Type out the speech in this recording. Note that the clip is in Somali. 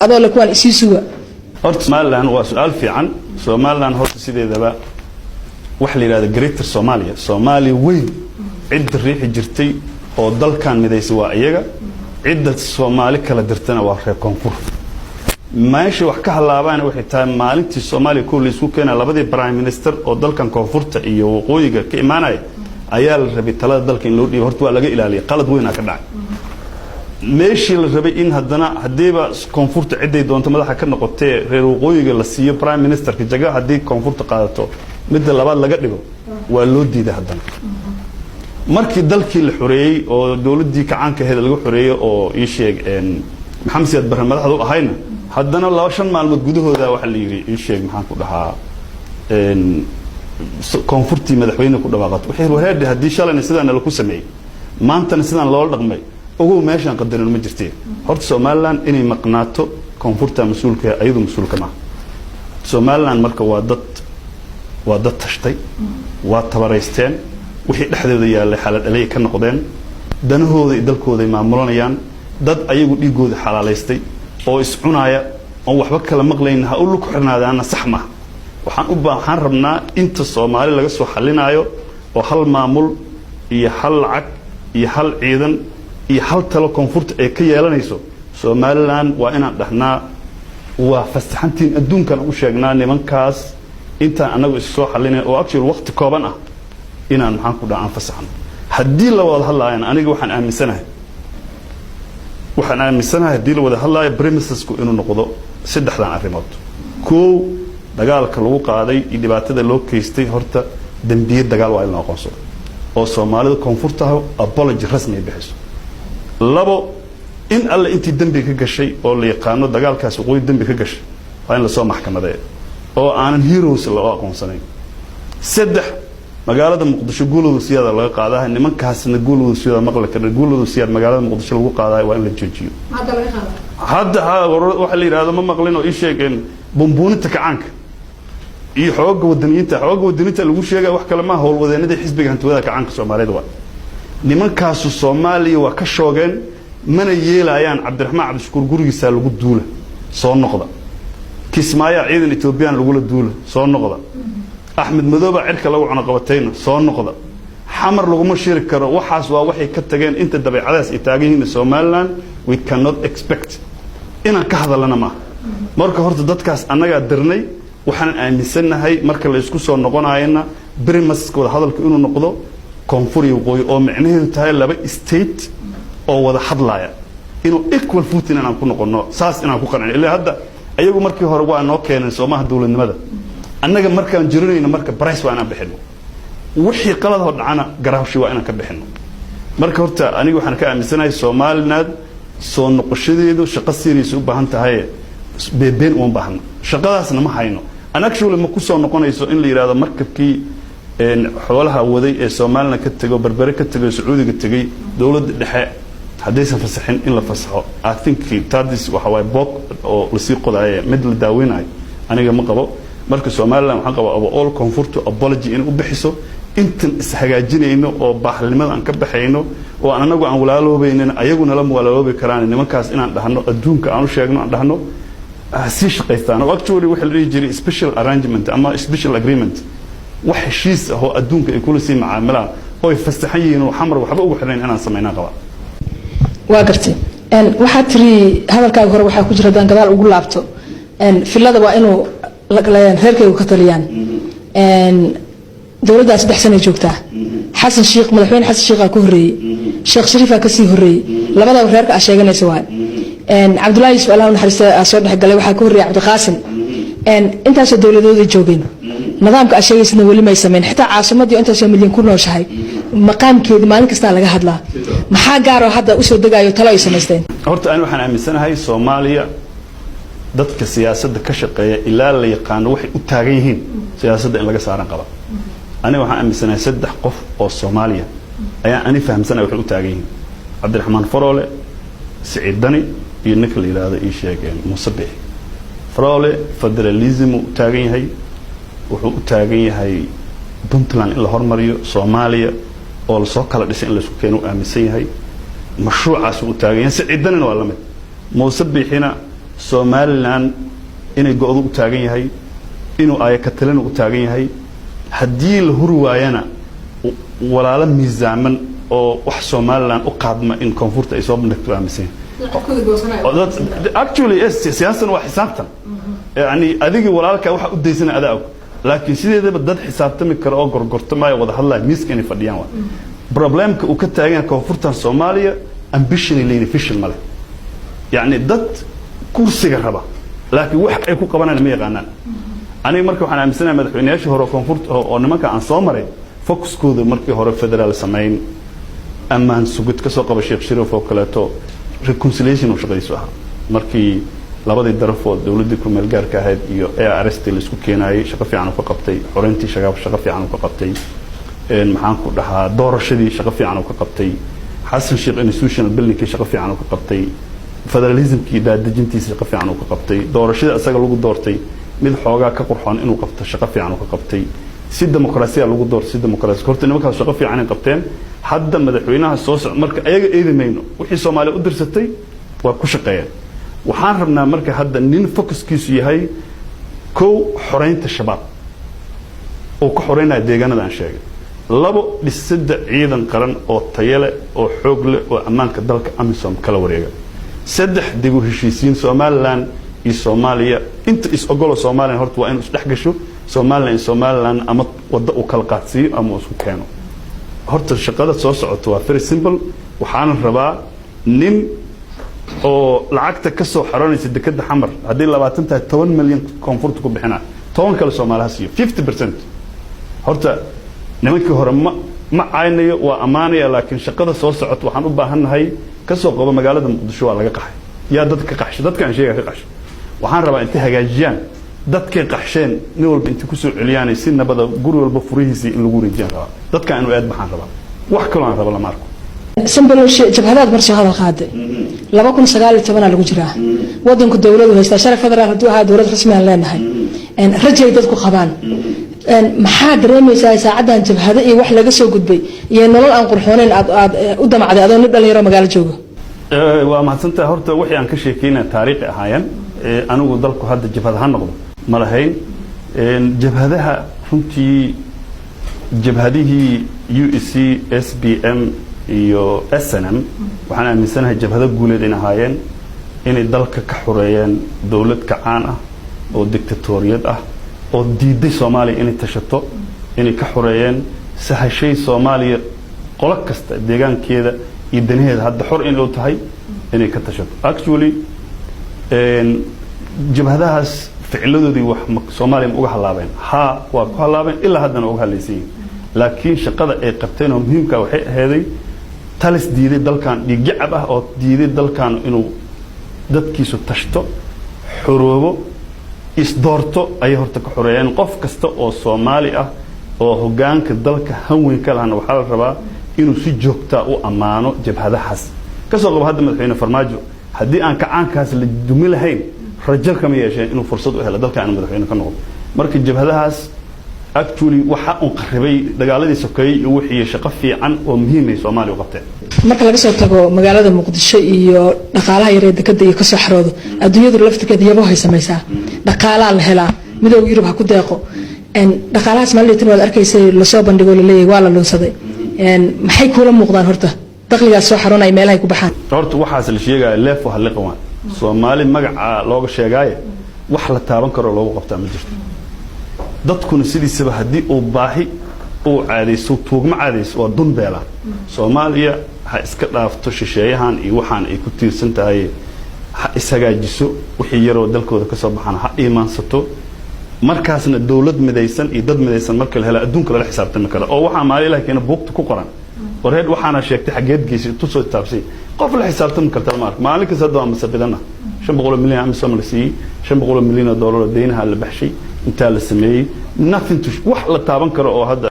adoo la kuwan isii suga horta Somaliland waa su'aal fiican Somaliland horta sideedaba wax la yiraahdo Greater Somalia Soomaali weyn cid riixi jirtay oo dalkan midaysay waa iyaga cid Soomaali kala dirtana waa reer koonfur meesha wax ka halaabaan waxay tahay maalintii Soomaaliya ku leesku keenay labadii prime minister oo dalkan koonfurta iyo waqooyiga ka imaanay ayaa la rabay talada dalka in loo dhiibo horta waa laga ilaaliyay qalad weyn ka dhacay meeshii la rabay in haddana hadiiba koonfurta ciday doonto madaxa ka noqotay reer waqooyiga la siiyo prime minister ka jaga hadii koonfurta qaadato midda labaad laga dhigo waa loo diiday haddana markii dalkii la xoreeyay oo dawladii kacaanka ahayd lagu xoreeyay oo ii sheeg maxamed siyaad barre madaxdu ahayna haddana 2 maalmood gudahooda waxa la yiri ii sheeg maxaan ku dhahaa koonfurtii madaxweyne ku dhawaaqad waxay wareed hadii shalayna sidaan la ku sameeyay maantana sidaan loo dhaqmay ugu meeshan qadarin ma jirtay horta Somaliland inay maqnaato koonfurta mas'uulka ayadu mas'uulka ma Somaliland marka waa dad tashtay waa tabareysteen wixii dhexdooda yaalay xalad dhalay ka noqdeen danahooda iyo dalkooda maamulanayaan dad ayagu dhigooda xalaaleystay oo iscunaya oo waxba kala maqlayn ha u lug xirnaadaan sax ma waxaan rabnaa inta Soomaali laga soo xalinayo oo hal maamul iyo hal lacag iyo hal ciidan iyo hal talo koonfurta ay ka yeelanayso Somaliland waa inaan dhahnaa waa fasaxantiin adduunkan u sheegnaa nimankaas inta anagu soo xalinay oo actually waqti kooban ah inaan maxaan ku dhacaan fasaxan hadii la wada hadlaayaan aniga waxaan aaminsanahay hadii la wada hadlaayo premises-ku inuu noqdo saddexdan arrimood koow dagaalka lagu qaaday iyo dhibaatada loo geystay horta dambiye dagaal waa in la aqoonsado oo Soomaalida koonfurta apology rasmi ah bixiso labo in alla intii dambi ka gashay oo la yaqaano dagaalkaas waqooyi dambi ka gashay waa in la soo maxkamadeeyo oo aanan heroes loo aqoonsanayn saddex magaalada Muqdisho guulada siyada laga qaadaa nimankaasna guulada siyada maqla kara guulada siyada magaalada Muqdisho lagu qaadaa waa in la joojiyo hadda waxa la yiraahdo ma maqlin oo ii sheegeen bumbuunta kacaanka iyo xoogga wadaniinta lagu sheegay wax kale ma howlwadeenada xisbiga hantooda kacaanka Soomaaliyeed waa nimankaas Soomaaliya waa ka shoogeen mana yeelayaan Cabdiraxmaan Cabdishakuur gurigiisa lagu duula soo noqda Kismaayo ciidan Ethiopian lagu la duula soo noqda Ahmed Madooba cirka lagu cunaqabatayna soo noqda xamar lagu ma shiri karo waxaas waa waxay ka tageen inta dabeecadaas ay taagan Somaliland we cannot expect inaan ka hadalana ma marka horta dadkaas anaga dirnay waxaan aaminsanahay marka la isku soo noqonayna brimaskooda hadalka inuu noqdo koonfur iyo waqooyi oo macnaheedu tahay laba state oo wada hadlaya inuu equal footing aan ku noqono saas inaan ku qancin ilaa hadda ayagu markii hore waa noo keenay Soomaha dawladnimada annaga markaan jirinayna marka price waa inaan bixino wixii qalad oo dhacana garaawshi waa inaan ka bixino marka horta aniga waxaan ka aaminsanahay Somaliland soo noqoshadeedu shaqo serious u baahan tahay beebeen u baahan shaqadaasna ma hayno actually ma ku soo noqonayso in la yiraahdo markabkii xoolaha waday ee Somaliland ka tago barbare ka tago Sacuudiga tagay dawladda dhexe hadaysan fasaxin in la fasaxo I think tadis waxa way book oo la sii qodaay mid la daawinayo aniga ma qabo marka Somaliland waxa qabo all koonfurtu apology in u bixiso intan is hagaajinayno oo baaxnimada aan ka baxayno oo anagu aan walaaloobayna ayaguna la walaaloobi karaan nimankaas inaan dhahno adduunka aan u sheegno aan dhahno si shaqaystaan oo actually waxa la yiri special arrangement ama special agreement wax heshiis ah oo adduunka ay kula sii macaamilaan oo fasaxan yihiin oo xamar waxba ugu xirnayn inaan sameeyna qaba waa gartay waxa tiri hadalkaaga hore waxa ku jira dan gadaal ugu laabto filada waa inuu reerkaygu ka taliyaan dawladda 3 sano joogtaa xasan sheekh madaxweyne xasan sheekh ku horeeyay sheekh shariif ka sii horeeyay labada reerka ay sheeganayso waa Abdullahi Yusuf Allah naxariista soo dhaxgalay waxa ku horeeyay Cabdi Qaasim intaas dawladooda joogeen nidaamka ay sheegaysana wali ma sameyn xitaa caasimadii intaas milyan ku nooshahay maqaamkeeda maalin kasta laga hadlaa maxaa gaar ah hadda u soo dagayo talo ay sameysteen horta aan waxaan aaminsanahay Soomaaliya dadka siyaasadda ka shaqeeya ilaa la yaqaan waxay u taagan yihiin siyaasadda in laga saaran qaba aniga waxaan aaminsanahay 3 qof oo Soomaaliya ayaa ani fahamsanahay waxay u taagan yihiin Cabdiraxmaan Faroole Saciid Dani iyo ninka la yiraahdo ii sheegeen Musabbix Faroole federalism u taagan yahay wuxuu u taagan yahay Puntland in la hormariyo Soomaaliya oo la soo kala dhisay in la isku keeno aaminsan yahay mashruucaas u taagan yahay Saciid Dani waa la mid Musabbixina Somaliland inay go'do u taagan yahay inuu ay ka talan u taagan yahay haddii la hurwaayana walaalo miisaaman oo wax Somaliland u qaadma in koonfurta ay soo bandhigto aaminsan actually siyaasan waa xisaabtan yani adiga walaalka waxa u deysana adaa og laakiin sideedaba dad xisaabtami kara oo gorgortamaya wada hadlaya miiska inay fadhiyaan waa problemka uu ka taagan koonfurtan Soomaaliya ambition leeyahay vision male yani dad kursiga raba laakiin wax ay ku qabanayaan ma yaqaanaan aniga marka waxaan aaminsanahay madaxweynayaashii hore koonfurta oo nimanka aan soo maray focuskooda markii hore federal sameyn amaan sugid ka soo qaba Sheekh Shariif oo kaleeto reconciliation oo shaqayso ah markii labadii darafod dawladda ku meel gaarka ahayd iyo ARS la isku keenayay shaqo fiican oo ka qabtay xoreyntii shaqo fiican oo ka qabtay maxaan ku dhahaa doorashadii shaqo fiican oo ka qabtay Xasan Sheekh institutional building shaqo fiican oo ka qabtay federalismkii daadejintiisa shaqo fiican oo ka qabtay doorashada asaga lagu doortay mid xoogaa ka qurxoon inuu qabto shaqo fiican oo ka qabtay si dimuqraasiya lagu doortay si dimuqraasi horta nimankaas shaqo fiican ay qabteen hadda madaxweynaha soo socda marka ayaga eedamayno wixii Soomaaliya u dirsatay waa ku shaqeeyeen waxaan rabnaa marka hadda nin focuskiisu yahay kow xoreynta shabaab oo ku xoreynaa deegaanada aan sheegay labo dhisida ciidan qaran oo tayale oo xoog leh oo ammaanka dalka AMISOM kala wareega saddex dib u heshiisiin Somaliland iyo Soomaaliya inta is ogol Soomaaliya horta waa inuu isdhex gasho Somaliland ama wada u kala qaadsiyo ama isku keeno horta shaqada soo socoto waa very simple waxaan rabaa nin oo lacagta ka soo xaroonaysa dekada xamar hadii 10 milyan koonfurta ku bixina 10 kale Soomaaliya siiyo 50% horta nimankii hore ma aynayo waa amaanaya laakiin shaqada soo socoto waxaan u baahanahay ka soo qabo magaalada Muqdisho waa laga qaxay yaa dadka qaxshay dadka aan sheegay ka qaxshay waxaan rabaa inta hagaajiyaan dadka qaxsheen nin walba inta ku soo celiyaan si nabada guri walba furihiisa in lagu rijaan rabaa dadka aan u aad baxaan rabaa wax kale aan rabaa la marko سنبلو جبهات برشة هذا القاعدة لما كنا سجال تبنا لوجراه ودن كدولة وهيست شرف فدرال هدوها دولة رسمية لنا هاي إن رجع يدك خبان إن محاد رمي ساعدها جبهات إيه وحلا قصة قد بي ينقل أن قرحونين قدام عدد هذا نبدأ نيرا مقال جوجو وما سنت هرت وحي عن كشي كينا تاريخ أحيان أنا وضلكوا هذا الجبهات هنقض مرهين جبهاتها فهمتي جبهاته UEC SBM iyo SNM waxaan aaminsanahay jabhada guuleed in ahaayeen inay dalka ka xoreeyeen dawlad kacaan ah oo dictatoriyad ah oo diiday Soomaaliya inay tashato inay ka xoreeyeen sahashay Soomaaliya qolo kasta deegaankeeda iyo danaheeda hadda xor in uu tahay inay ka tashato actually jabhadahaas ficladoodii wax Soomaaliya uga halaabeen waa ku halaabeen ilaa haddana uga haleysay laakiin shaqada ay qabteen oo muhiimka waxay ahayd talis diiday dalkan dhigacab ah oo diiday dalkan inuu dadkiisu tashto xoroobo isdoorto ay horta ka xoreeyeen qof kasta oo Soomaali ah oo hogaanka dalka hanweyn ka lahayn waxa la rabaa inuu si joogto ah u amaano jabhadahaas ka soo qabo hadda madaxweyne Farmaajo hadii aan kacaankaas la dumi lahayn rajal kama yeesheen inuu fursad u helo dalkan inuu madaxweyne ka noqdo marka jabhadahaas actually waxa uu qaribay dagaaladii sokeeyay iyo wixii shaqo fiican oo muhiim ah Soomaaliya u qabtay marka laga soo tago magaalada Muqdisho iyo dhaqaalaha yareed dekada iyo ka soo xaroodo adduunyadu lafteeda iyaba hay sameeysaa dhaqaalaha la helaa midowga Yurub ha ku deeqo dhaqaalahaas maalintii waad arkaysay la soo bandhigo la leeyahay waa la lunsaday maxay kula muuqdaan horta dakhligaas soo xaroonay meelaha ay ku baxaan horta waxaas la sheegay leef waxa la qabaan Soomaali magaca looga sheegay wax la taaban karo loogu qabtaa ma jirto dadkuna sidiisaba hadii uu baahi uu caadeyso tuugma caadeyso waa dun beela Soomaaliya ha iska dhaafto shisheeyahan iyo waxaan ay ku tiirsan tahay ha isagaajiso wixii yar oo dalkooda ka soo baxana ha iimaansato markaasna dawlad midaysan iyo dad midaysan marka la helo adduunka la xisaabtami karo oo waxa maalilaha keena buugta ku qoran wareed waxaana sheegtay xageed geysay tusoo taabsay qof la xisaabtami karta maalin kasta hadda ama sabidana 500 milyan AMISOM la siiyay 500 milyan dollar deynaha la baxshay inta la sameeyay nothing to wax la taaban karo oo hadda